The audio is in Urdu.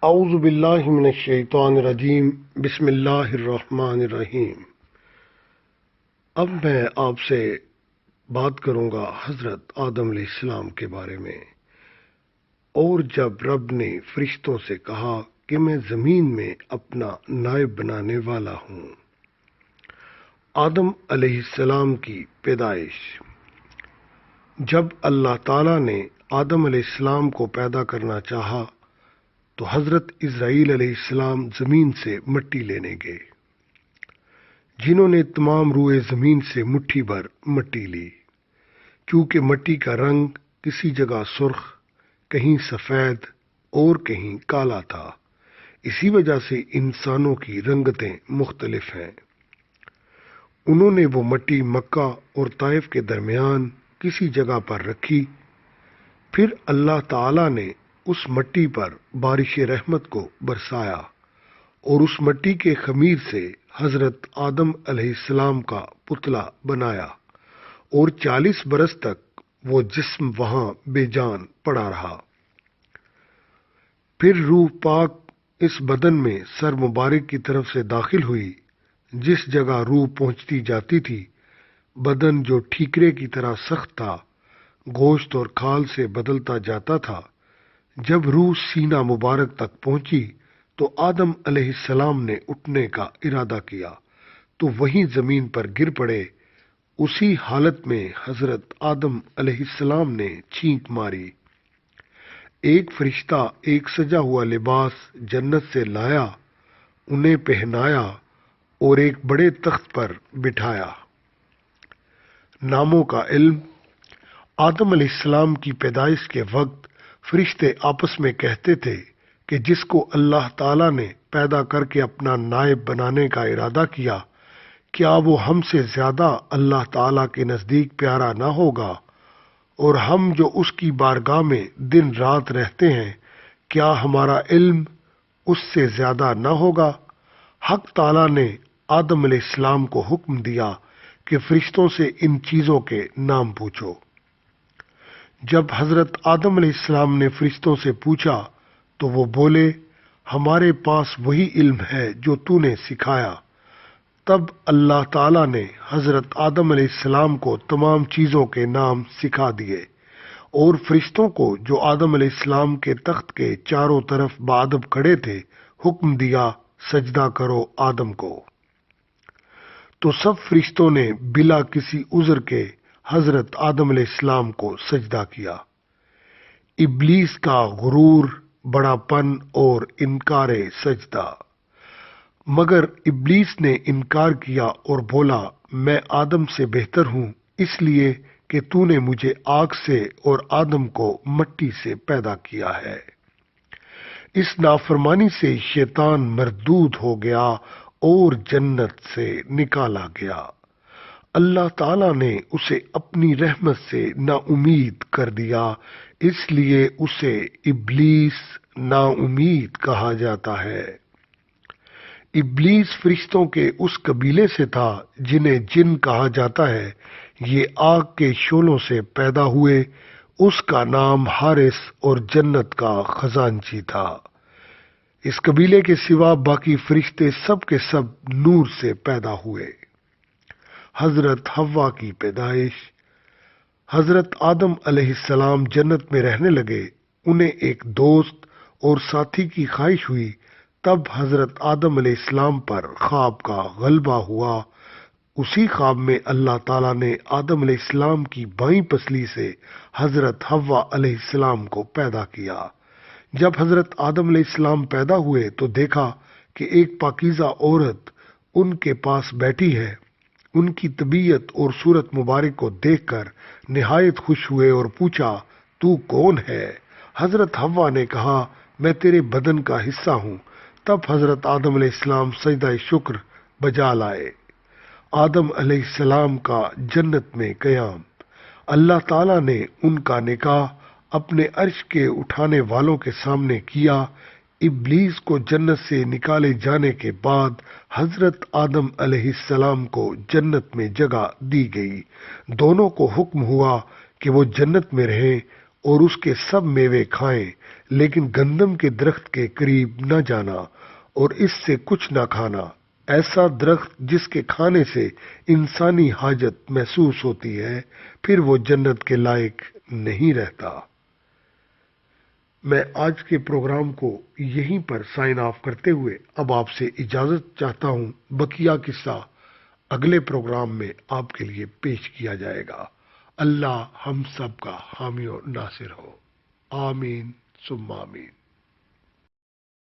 اعوذ باللہ من الشیطان الرجیم بسم اللہ الرحمن الرحیم۔ اب میں آپ سے بات کروں گا حضرت آدم علیہ السلام کے بارے میں۔ اور جب رب نے فرشتوں سے کہا کہ میں زمین میں اپنا نائب بنانے والا ہوں۔ آدم علیہ السلام کی پیدائش۔ جب اللہ تعالیٰ نے آدم علیہ السلام کو پیدا کرنا چاہا تو حضرت اسرائیل علیہ السلام زمین سے مٹی لینے گئے، جنہوں نے تمام روئے زمین سے مٹھی بھر مٹی لی، کیونکہ مٹی کا رنگ کسی جگہ سرخ، کہیں سفید اور کہیں کالا تھا۔ اسی وجہ سے انسانوں کی رنگتیں مختلف ہیں۔ انہوں نے وہ مٹی مکہ اور طائف کے درمیان کسی جگہ پر رکھی۔ پھر اللہ تعالیٰ نے اس مٹی پر بارش رحمت کو برسایا اور اس مٹی کے خمیر سے حضرت آدم علیہ السلام کا پتلا بنایا، اور 40 برس تک وہ جسم وہاں بے جان پڑا رہا۔ پھر روح پاک اس بدن میں سر مبارک کی طرف سے داخل ہوئی۔ جس جگہ روح پہنچتی جاتی تھی، بدن جو ٹھیکرے کی طرح سخت تھا، گوشت اور کھال سے بدلتا جاتا تھا۔ جب روح سینہ مبارک تک پہنچی تو آدم علیہ السلام نے اٹھنے کا ارادہ کیا تو وہیں زمین پر گر پڑے۔ اسی حالت میں حضرت آدم علیہ السلام نے چھینک ماری۔ ایک فرشتہ ایک سجا ہوا لباس جنت سے لایا، انہیں پہنایا اور ایک بڑے تخت پر بٹھایا۔ ناموں کا علم۔ آدم علیہ السلام کی پیدائش کے وقت فرشتے آپس میں کہتے تھے کہ جس کو اللہ تعالیٰ نے پیدا کر کے اپنا نائب بنانے کا ارادہ کیا، کیا وہ ہم سے زیادہ اللہ تعالیٰ کے نزدیک پیارا نہ ہوگا؟ اور ہم جو اس کی بارگاہ میں دن رات رہتے ہیں، کیا ہمارا علم اس سے زیادہ نہ ہوگا؟ حق تعالیٰ نے آدم علیہ السلام کو حکم دیا کہ فرشتوں سے ان چیزوں کے نام پوچھو۔ جب حضرت آدم علیہ السلام نے فرشتوں سے پوچھا تو وہ بولے، ہمارے پاس وہی علم ہے جو تو نے سکھایا۔ تب اللہ تعالیٰ نے حضرت آدم علیہ السلام کو تمام چیزوں کے نام سکھا دیے، اور فرشتوں کو جو آدم علیہ السلام کے تخت کے چاروں طرف بادب کھڑے تھے حکم دیا، سجدہ کرو آدم کو۔ تو سب فرشتوں نے بلا کسی عذر کے حضرت آدم علیہ السلام کو سجدہ کیا۔ ابلیس کا غرور، بڑا پن اور انکار سجدہ۔ مگر ابلیس نے انکار کیا اور بولا، میں آدم سے بہتر ہوں، اس لیے کہ تو نے مجھے آگ سے اور آدم کو مٹی سے پیدا کیا ہے۔ اس نافرمانی سے شیطان مردود ہو گیا اور جنت سے نکالا گیا۔ اللہ تعالیٰ نے اسے اپنی رحمت سے نا امید کر دیا، اس لیے اسے ابلیس نا امید کہا جاتا ہے۔ ابلیس فرشتوں کے اس قبیلے سے تھا جنہیں جن کہا جاتا ہے۔ یہ آگ کے شعلوں سے پیدا ہوئے۔ اس کا نام حارث اور جنت کا خزانچی تھا۔ اس قبیلے کے سوا باقی فرشتے سب کے سب نور سے پیدا ہوئے۔ حضرت حوا کی پیدائش۔ حضرت آدم علیہ السلام جنت میں رہنے لگے۔ انہیں ایک دوست اور ساتھی کی خواہش ہوئی، تب حضرت آدم علیہ السلام پر خواب کا غلبہ ہوا۔ اسی خواب میں اللہ تعالیٰ نے آدم علیہ السلام کی بائیں پسلی سے حضرت حوا علیہ السلام کو پیدا کیا۔ جب حضرت آدم علیہ السلام پیدا ہوئے تو دیکھا کہ ایک پاکیزہ عورت ان کے پاس بیٹھی ہے۔ ان کی طبیعت اور صورت مبارک کو دیکھ کر نہایت خوش ہوئے اور پوچھا، تو کون ہے؟ حضرت حوا نے کہا، میں تیرے بدن کا حصہ ہوں۔ تب حضرت آدم علیہ السلام سجدہ شکر بجا لائے۔ آدم علیہ السلام کا جنت میں قیام۔ اللہ تعالیٰ نے ان کا نکاح اپنے عرش کے اٹھانے والوں کے سامنے کیا۔ ابلیس کو جنت سے نکالے جانے کے بعد حضرت آدم علیہ السلام کو جنت میں جگہ دی گئی۔ دونوں کو حکم ہوا کہ وہ جنت میں رہیں اور اس کے سب میوے کھائیں، لیکن گندم کے درخت کے قریب نہ جانا اور اس سے کچھ نہ کھانا، ایسا درخت جس کے کھانے سے انسانی حاجت محسوس ہوتی ہے، پھر وہ جنت کے لائق نہیں رہتا۔ میں آج کے پروگرام کو یہیں پر سائن آف کرتے ہوئے اب آپ سے اجازت چاہتا ہوں۔ بقیہ قصہ اگلے پروگرام میں آپ کے لیے پیش کیا جائے گا۔ اللہ ہم سب کا حامی و ناصر ہو۔ آمین ثم آمین۔